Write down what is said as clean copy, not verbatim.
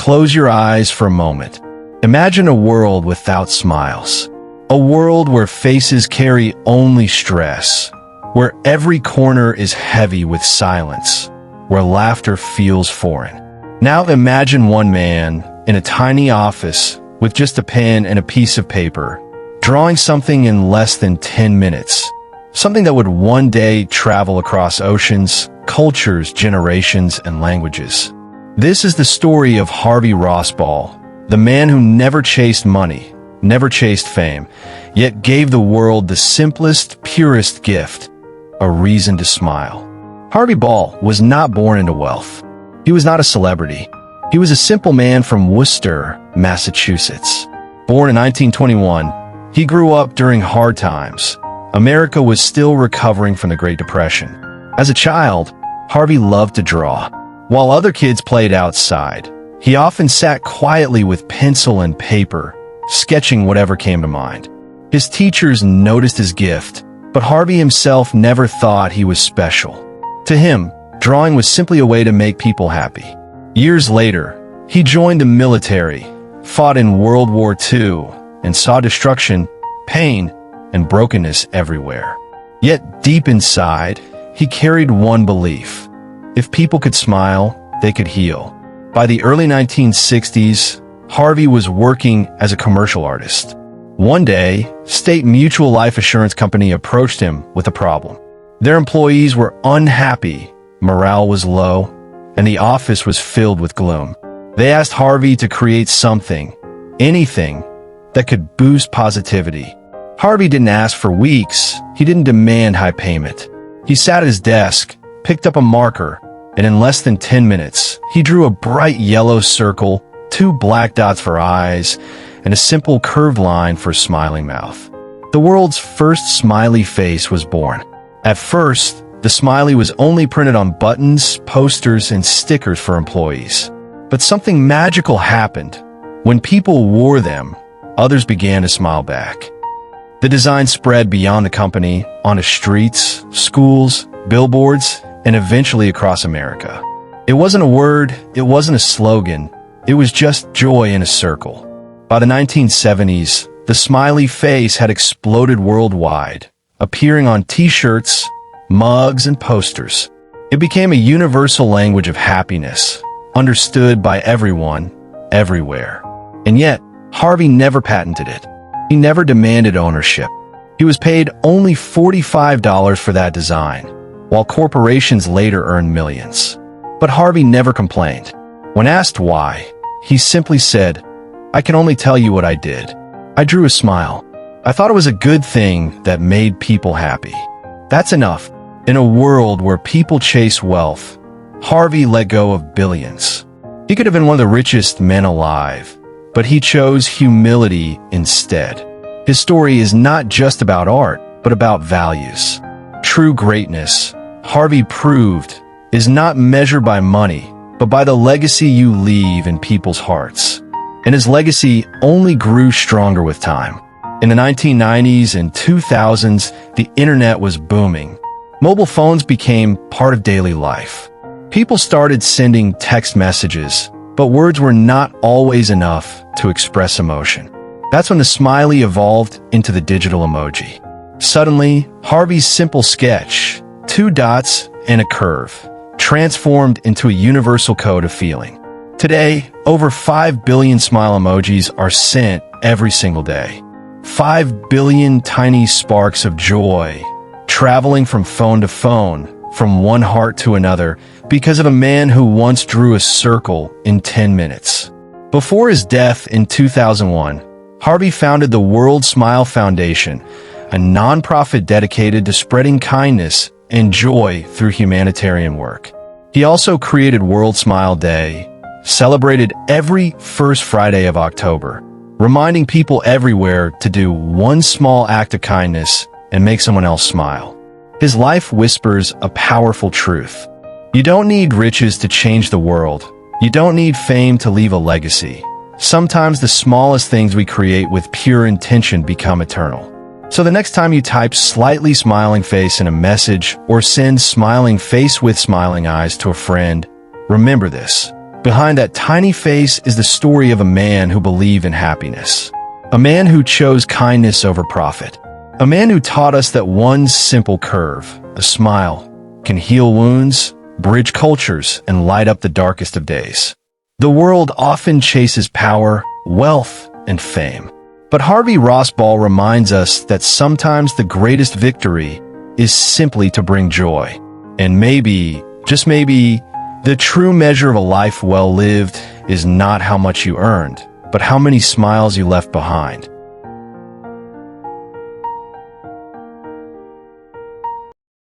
Close your eyes for a moment. Imagine a world without smiles. A world where faces carry only stress, where every corner is heavy with silence, where laughter feels foreign. Now imagine one man in a tiny office with just a pen and a piece of paper, drawing something in less than 10 minutes, something that would one day travel across oceans, cultures, generations, and languages. This is the story of Harvey Ross Ball, the man who never chased money, never chased fame, yet gave the world the simplest, purest gift, a reason to smile. Harvey Ball was not born into wealth. He was not a celebrity. He was a simple man from Worcester, Massachusetts. Born in 1921, he grew up during hard times. America was still recovering from the Great Depression. As a child, Harvey loved to draw. While other kids played outside, he often sat quietly with pencil and paper, sketching whatever came to mind. His teachers noticed his gift, but Harvey himself never thought he was special. To him, drawing was simply a way to make people happy. Years later, he joined the military, fought in World War II, and saw destruction, pain, and brokenness everywhere. Yet deep inside, he carried one belief: if people could smile, they could heal. By the early 1960s, Harvey was working as a commercial artist. One day, State Mutual Life Assurance Company approached him with a problem. Their employees were unhappy, morale was low, and the office was filled with gloom. They asked Harvey to create something, anything, that could boost positivity. Harvey didn't ask for weeks. He didn't demand high payment. He sat at his desk, picked up a marker, and in less than 10 minutes, he drew a bright yellow circle, 2 black dots for eyes, and a simple curved line for a smiling mouth. The world's first smiley face was born. At first, the smiley was only printed on buttons, posters, and stickers for employees. But something magical happened. When people wore them, others began to smile back. The design spread beyond the company, onto streets, schools, billboards, and eventually across America. It wasn't a word, it wasn't a slogan, it was just joy in a circle. By the 1970s, the smiley face had exploded worldwide, appearing on t-shirts, mugs, and posters. It became a universal language of happiness, understood by everyone, everywhere. And yet, Harvey never patented it. He never demanded ownership. He was paid only $45 for that design, while corporations later earned millions. But Harvey never complained. When asked why, he simply said, "I can only tell you what I did. I drew a smile. I thought it was a good thing that made people happy. That's enough." In a world where people chase wealth, Harvey let go of billions. He could have been one of the richest men alive, but he chose humility instead. His story is not just about art, but about values. True greatness, Harvey proved, is not measured by money, but by the legacy you leave in people's hearts. And his legacy only grew stronger with time. In the 1990s and 2000s, the internet was booming. Mobile phones became part of daily life. People started sending text messages, but words were not always enough to express emotion. That's when the smiley evolved into the digital emoji. Suddenly, Harvey's simple sketch, 2 dots and a curve, transformed into a universal code of feeling. Today, over 5 billion smile emojis are sent every single day. 5 billion tiny sparks of joy, traveling from phone to phone, from one heart to another, because of a man who once drew a circle in 10 minutes. Before his death in 2001, Harvey founded the World Smile Foundation, a nonprofit dedicated to spreading kindness and joy through humanitarian work. He also created World Smile Day, celebrated every first Friday of October, reminding people everywhere to do one small act of kindness and make someone else smile. His life whispers a powerful truth. You don't need riches to change the world. You don't need fame to leave a legacy. Sometimes the smallest things we create with pure intention become eternal. So the next time you type slightly smiling face in a message or send smiling face with smiling eyes to a friend, remember this. Behind that tiny face is the story of a man who believed in happiness. A man who chose kindness over profit. A man who taught us that one simple curve, a smile, can heal wounds, bridge cultures, and light up the darkest of days. The world often chases power, wealth, and fame. But Harvey Ross Ball reminds us that sometimes the greatest victory is simply to bring joy. And maybe, just maybe, the true measure of a life well lived is not how much you earned, but how many smiles you left behind.